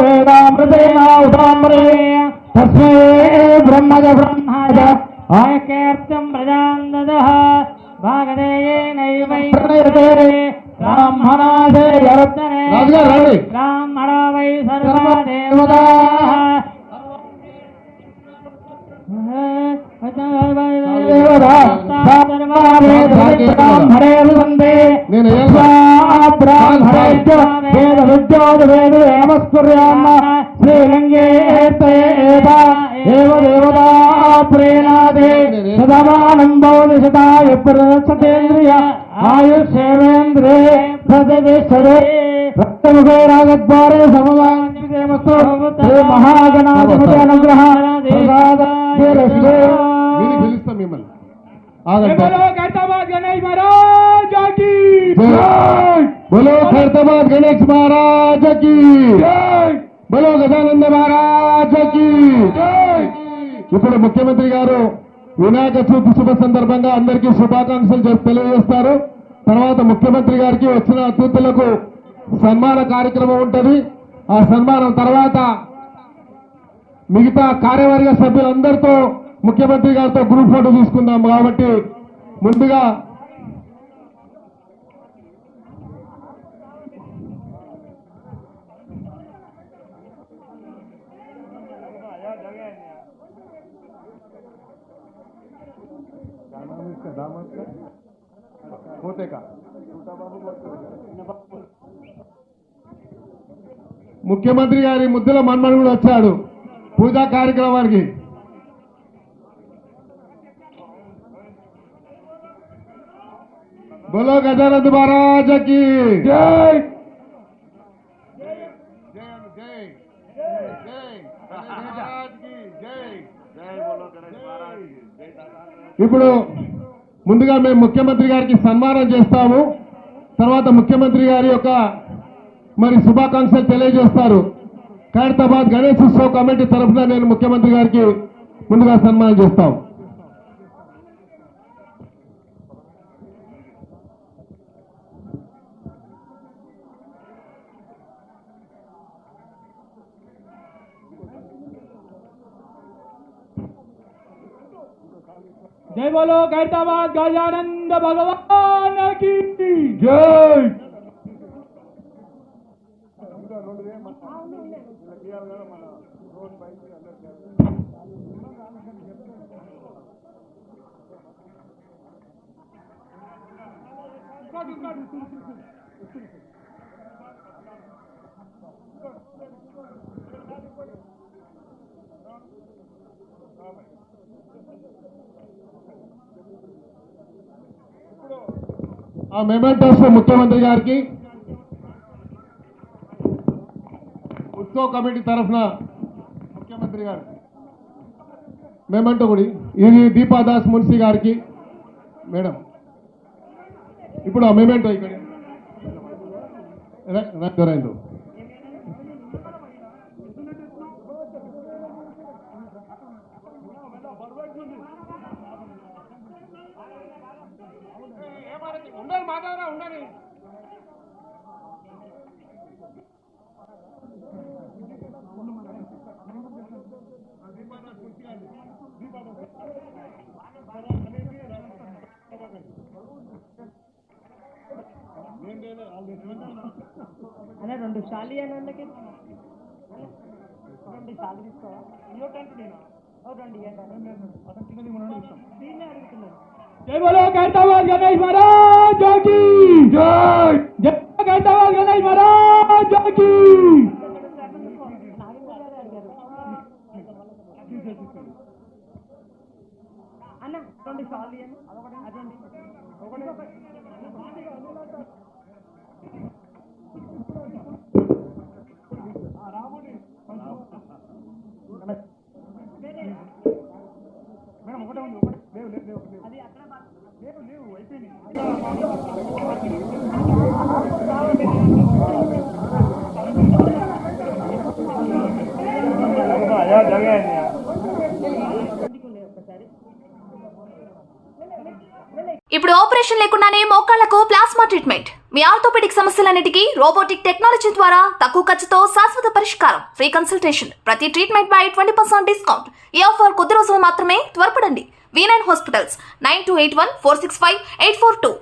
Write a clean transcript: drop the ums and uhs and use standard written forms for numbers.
वेदामृतेन उदाम्रे तस्मै ब्रह्मज ब्रह्माज आयकेर्त्यं प्रजान्ददः भागदेयेनैवै ब्राह्मणादे यरत्तने ब्राह्मणो वै सर्वा देवताः प्रदक्षतेन्द्रिय आयुष्येन्द्रे प्रतिष्ठते रक्तमुखेरागद्वारे समवान्यमस्तु श्री महागणाधिपति अनुग्रह गणेश महाराज की बोलो खैरताबाद गणेश महाराज की बोलो गजानंद महाराज की ఇప్పుడు ముఖ్యమంత్రి గారు వినాయక చవితి శుభ సందర్భంగా అందరికీ శుభాకాంక్షలు తెలియజేస్తారు. తర్వాత ముఖ్యమంత్రి గారికి వచ్చిన అతిథులకు సన్మాన కార్యక్రమం ఉంటుంది. ఆ సన్మానం తర్వాత మిగతా కార్యవర్గ సభ్యులందరితో ముఖ్యమంత్రి గారితో గ్రూప్ ఫోటో తీసుకుందాం. కాబట్టి ముందుగా होते का ముఖ్యమంత్రి గారి ముద్దుల మన్మడు కూడా వచ్చాడు పూజా కార్యక్రమానికి. बोलो गजानंद महाराज की जय ఇప్పుడు ముందుగా మేము ముఖ్యమంత్రి గారికి సన్మానం చేస్తాము. తర్వాత ముఖ్యమంత్రి గారి యొక్క మరి శుభాకాంక్షలు తెలియజేస్తారు. ఖైరతాబాద్ గణేష్ ఉత్సవ కమిటీ తరఫున నేను ముఖ్యమంత్రి గారికి ముందుగా సన్మానం చేస్తాం. जय बोलो खैरताबाद गजानंद भगवान की जय। ఆ మెమెంటోస్ ముఖ్యమంత్రి గారికి ఉత్సవ కమిటీ తరఫున ముఖ్యమంత్రి గారు మెమెంటో కూడా ఇది దీపాదాస్ మున్సి గారికి మేడం. ఇప్పుడు ఆ మెమెంటో ఇక్కడ రైందు ఉండాలి. అలా రెండు షాలి అన్నకి రెండు షాలి తీసుకోవా जय बोलो खैरताबाद गणेश महाराज की जय। जय खैरताबाद गणेश महाराज की అన్న రెండు షాలి అని అదేంటి ఇప్పుడు ఆపరేషన్ లేకుండానే మోకాళ్లకు ప్లాస్మా ట్రీట్మెంట్. మీ ఆర్థోపెడిక్ సమస్యలన్నిటికీ రోబోటిక్ టెక్నాలజీ ద్వారా తక్కువ ఖర్చుతో శాశ్వత పరిష్కారం. Free consultation. ప్రతి ట్రీట్మెంట్ పై 20% డిస్కౌంట్. ఈ ఆఫర్ కొద్ది రోజులు మాత్రమే. త్వరపడండి. V9 hospitals 9281 465 842.